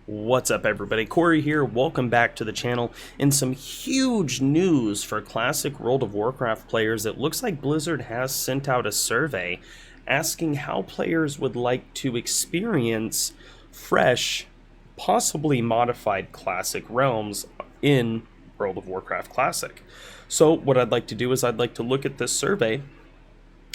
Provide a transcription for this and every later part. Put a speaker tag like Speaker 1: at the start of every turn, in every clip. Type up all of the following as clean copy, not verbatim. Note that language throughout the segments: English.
Speaker 1: What's up, everybody? Corey here. Welcome back to the channel. And some huge news for classic World of Warcraft players. It looks like Blizzard has sent out a survey asking how players would like to experience fresh, possibly modified classic realms in World of Warcraft Classic. So what I'd like to do is I'd like to look at this survey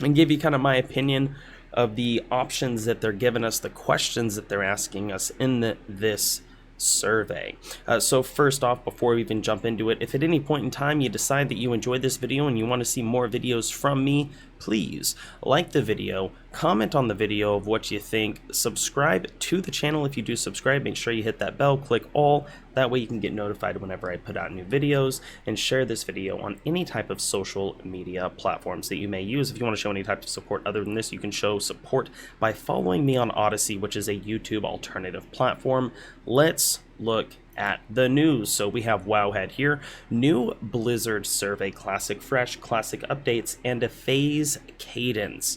Speaker 1: and give you kind of my opinion of the options that they're giving us, the questions that they're asking us in this survey. So first off, before we even jump into it, if at any point in time you decide that you enjoyed this video and you want to see more videos from me, please like the video, comment on the video of what you think, subscribe to the channel. If you do subscribe, make sure you hit that bell, click all, that way you can get notified whenever I put out new videos, and share this video on any type of social media platforms that you may use. If you want to show any type of support other than this, you can show support by following me on Odyssey, which is a YouTube alternative platform. Let's look at the news. So we have Wowhead here, new Blizzard survey, classic fresh, classic updates, and a phase cadence,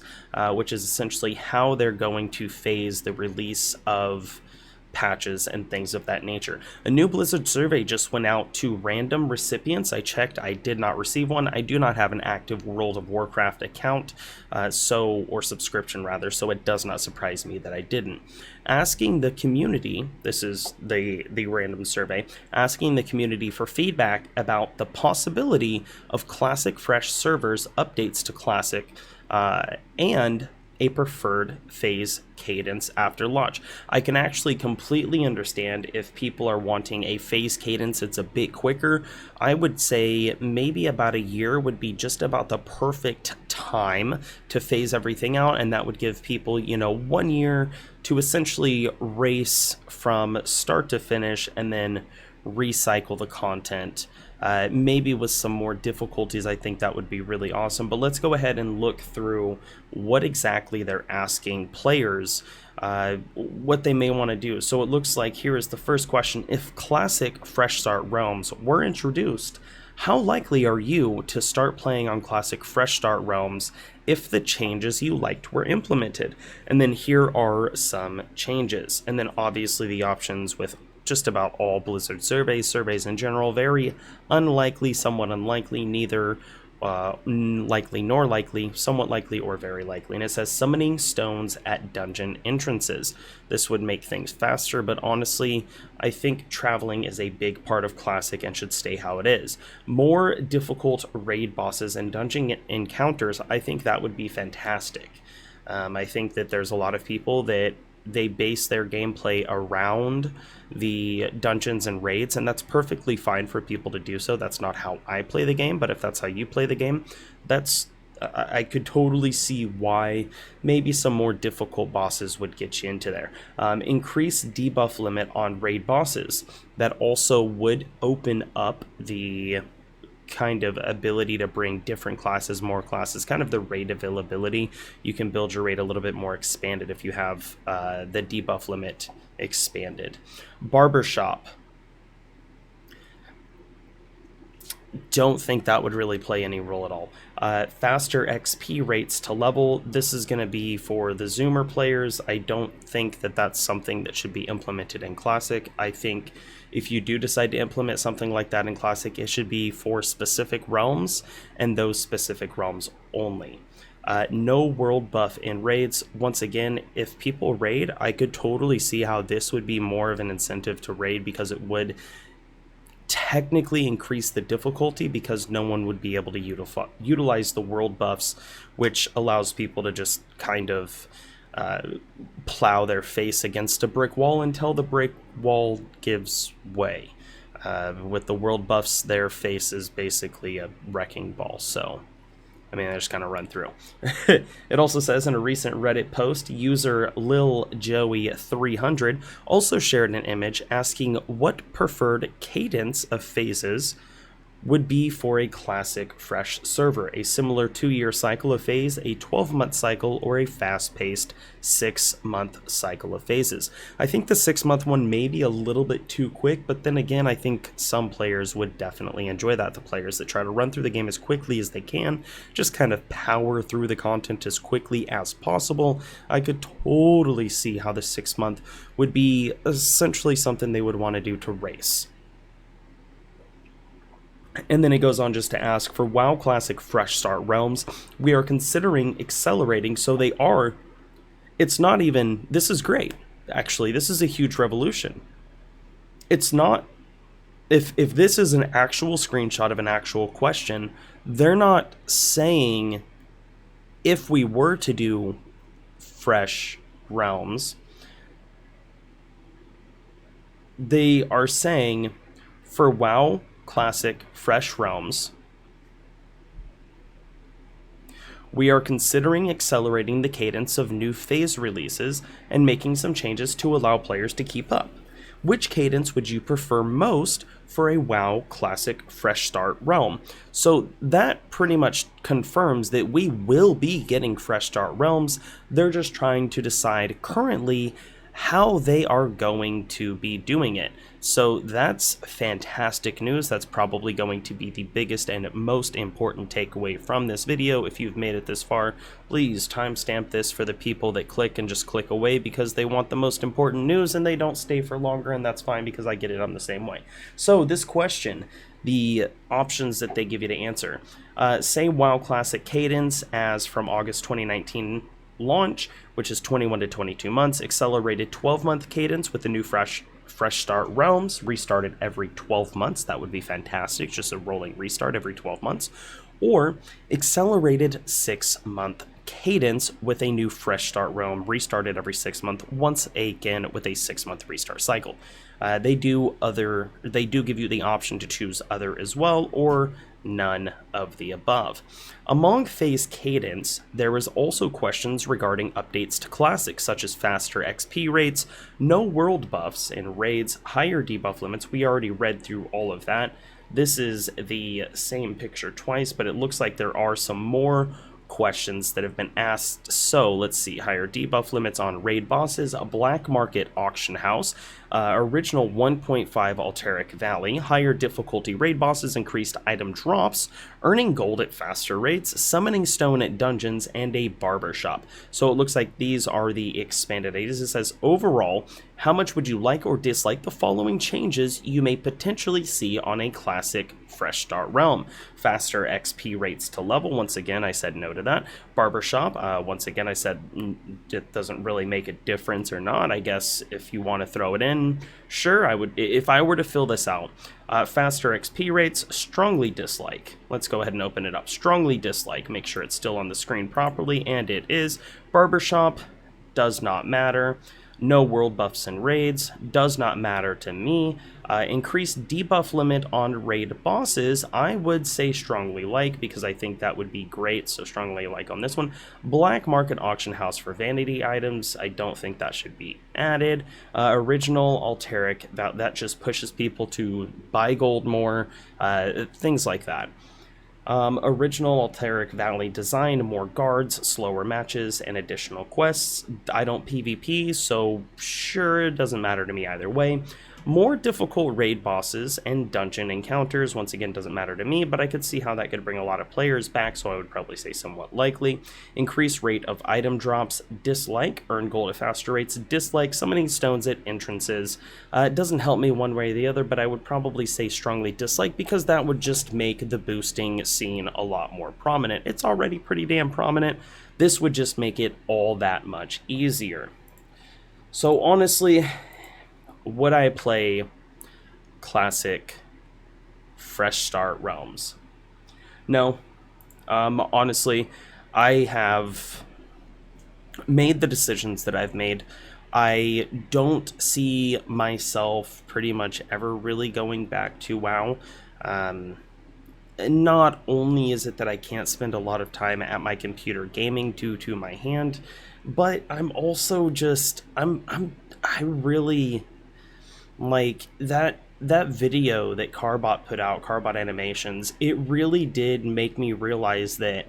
Speaker 1: which is essentially how they're going to phase the release of patches and things of that nature. A new Blizzard survey just went out to random recipients. I checked, I did not receive one. I do not have an active World of Warcraft account, or subscription rather, so it does not surprise me that I didn't. Asking the community, this is the random survey, asking the community for feedback about the possibility of classic fresh servers, updates to classic, and a preferred phase cadence after launch. I can actually completely understand if people are wanting a phase cadence. It's a bit quicker. I would say maybe about a year would be just about the perfect time to phase everything out, and that would give people, 1 year to essentially race from start to finish and then recycle the content. Maybe with some more difficulties, I think that would be really awesome. But let's go ahead and look through what exactly they're asking players, what they may want to do. So it looks like here is the first question. If classic fresh start realms were introduced, how likely are you to start playing on classic fresh start realms if the changes you liked were implemented? And then here are some changes. And then obviously the options with just about all Blizzard surveys in general: very unlikely, somewhat unlikely, neither likely nor likely, somewhat likely, or very likely. And it says summoning stones at dungeon entrances. This would make things faster, but honestly, I think traveling is a big part of Classic and should stay how it is. More difficult raid bosses and dungeon encounters, I think that would be fantastic. I think that there's a lot of people that they base their gameplay around the dungeons and raids, and that's perfectly fine for people to do so. That's not how I play the game, but if that's how you play the game, I could totally see why maybe some more difficult bosses would get you into there. Increase debuff limit on raid bosses. That also would open up the kind of ability to bring different classes, more classes, kind of the raid availability. You can build your raid a little bit more expanded if you have the debuff limit expanded. Barbershop. Don't think that would really play any role at all. Faster XP rates to level. This is going to be for the Zoomer players. I don't think that that's something that should be implemented in Classic. I think if you do decide to implement something like that in Classic, it should be for specific realms and those specific realms only. No world buff in raids. Once again, if people raid, I could totally see how this would be more of an incentive to raid, because it would technically increase the difficulty because no one would be able to utilize the world buffs, which allows people to just kind of plow their face against a brick wall until the brick wall gives way. With the world buffs, their face is basically a wrecking ball, so I mean, I just kind of run through. It also says in a recent Reddit post, user LilJoey300 also shared an image asking what preferred cadence of phases would be for a classic fresh server, a similar 2-year cycle of phase, a 12-month cycle, or a fast-paced 6-month cycle of phases. I think the 6-month one may be a little bit too quick, but then again, I think some players would definitely enjoy that. The players that try to run through the game as quickly as they can, just kind of power through the content as quickly as possible. I could totally see how the 6-month would be essentially something they would want to do to race. And then it goes on just to ask, for WoW Classic Fresh Start Realms, we are considering accelerating, so they are, it's not even, this is great, actually, this is a huge revolution. It's not, if this is an actual screenshot of an actual question, they're not saying if we were to do Fresh Realms, they are saying for WoW Classic Fresh Realms, we are considering accelerating the cadence of new phase releases and making some changes to allow players to keep up. Which cadence would you prefer most for a WoW Classic Fresh Start Realm? So that pretty much confirms that we will be getting Fresh Start Realms. They're just trying to decide currently how they are going to be doing it. So that's fantastic news. That's probably going to be the biggest and most important takeaway from this video. If you've made it this far, please timestamp this for the people that click and just click away because they want the most important news and they don't stay for longer, and that's fine because I get it. I'm the same way. So this question, the options that they give you to answer, say WoW Classic Cadence as from August 2019 launch, which is 21 to 22 months, accelerated 12-month cadence with the new fresh start realms, restarted every 12 months. That would be fantastic, just a rolling restart every 12 months. Or accelerated 6-month cadence with a new fresh start realm, restarted every 6 months, once again with a 6-month restart cycle. They do give you the option to choose other as well, or none of the above. Among phase cadence, there is also questions regarding updates to classics, such as faster XP rates, no world buffs in raids, higher debuff limits. We already read through all of that. This is the same picture twice, but it looks like there are some more questions that have been asked. So let's see, higher debuff limits on raid bosses, a black market auction house, original 1.5 Alteric Valley, higher difficulty raid bosses, increased item drops, earning gold at faster rates, summoning stone at dungeons, and a barber shop. So it looks like these are the expanded areas. It says, overall, how much would you like or dislike the following changes you may potentially see on a classic fresh start realm? Faster XP rates to level. Once again, I said no to that. Barbershop. Once again, I said it doesn't really make a difference or not. I guess if you want to throw it in, sure, I would. If I were to fill this out, faster XP rates, strongly dislike. Let's go ahead and open it up. Strongly dislike. Make sure it's still on the screen properly, and it is. Barbershop does not matter. No world buffs and raids, does not matter to me. Increased debuff limit on raid bosses, I would say strongly like, because I think that would be great, so strongly like on this one. Black market auction house for vanity items, I don't think that should be added. Original Alteric, that just pushes people to buy gold more, things like that. Original Alteric Valley design, more guards, slower matches, and additional quests. I don't PvP, so sure, it doesn't matter to me either way. More difficult raid bosses and dungeon encounters, once again, doesn't matter to me, but I could see how that could bring a lot of players back, so I would probably say somewhat likely. Increased rate of item drops, dislike. Earn gold at faster rates, dislike. Summoning stones at entrances. It doesn't help me one way or the other, but I would probably say strongly dislike, because that would just make the boosting scene a lot more prominent. It's already pretty damn prominent. This would just make it all that much easier. So honestly, would I play classic fresh start realms? No. Honestly, I have made the decisions that I've made. I don't see myself pretty much ever really going back to WoW. Not only is it that I can't spend a lot of time at my computer gaming due to my hand, but I'm also just, Like that video that Carbot put out, Carbot Animations, it really did make me realize that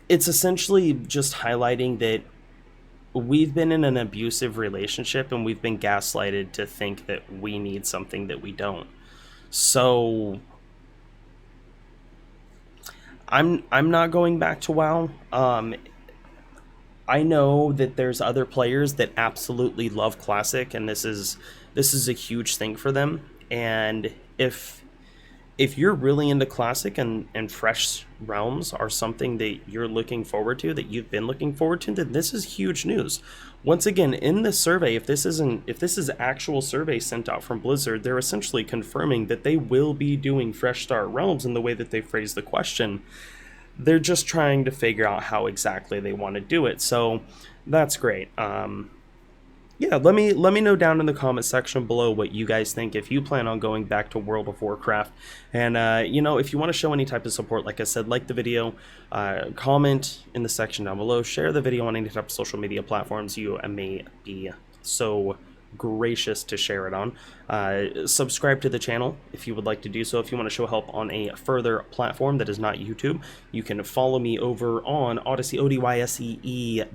Speaker 1: it's essentially just highlighting that we've been in an abusive relationship and we've been gaslighted to think that we need something that we don't. So I'm not going back to WoW. I know that there's other players that absolutely love Classic, and this is a huge thing for them. And if you're really into Classic and fresh realms are something that you're looking forward to, that you've been looking forward to, then this is huge news. Once again, in this survey, if this is actual survey sent out from Blizzard, they're essentially confirming that they will be doing fresh start realms in the way that they phrase the question. They're just trying to figure out how exactly they want to do it. So that's great. Yeah, let me know down in the comment section below what you guys think, if you plan on going back to World of Warcraft. And if you want to show any type of support, like I said, like the video, comment in the section down below, share the video on any type of social media platforms you may be so gracious to share it on. Subscribe to the channel if you would like to do so. If you want to show help on a further platform that is not YouTube, you can follow me over on Odyssey, ODYSEE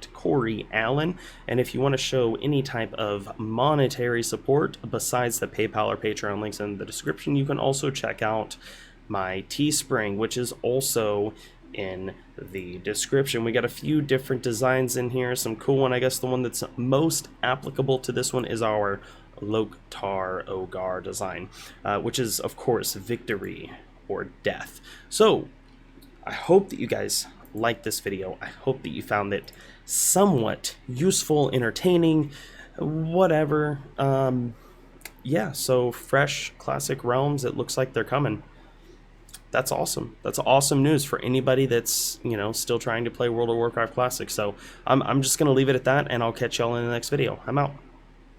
Speaker 1: / Corey Allen. And if you want to show any type of monetary support besides the PayPal or Patreon links in the description, you can also check out my Teespring, which is also in the description. We got a few different designs in here, some cool one. I guess the one that's most applicable to this one is our Loktar Ogar design, which is of course victory or death. So I hope that you guys liked this video. I hope that you found it somewhat useful, entertaining, whatever. Yeah, so fresh classic realms, it looks like they're coming. That's awesome. That's awesome news for anybody that's, still trying to play World of Warcraft Classic. So I'm just going to leave it at that, and I'll catch y'all in the next video. I'm out.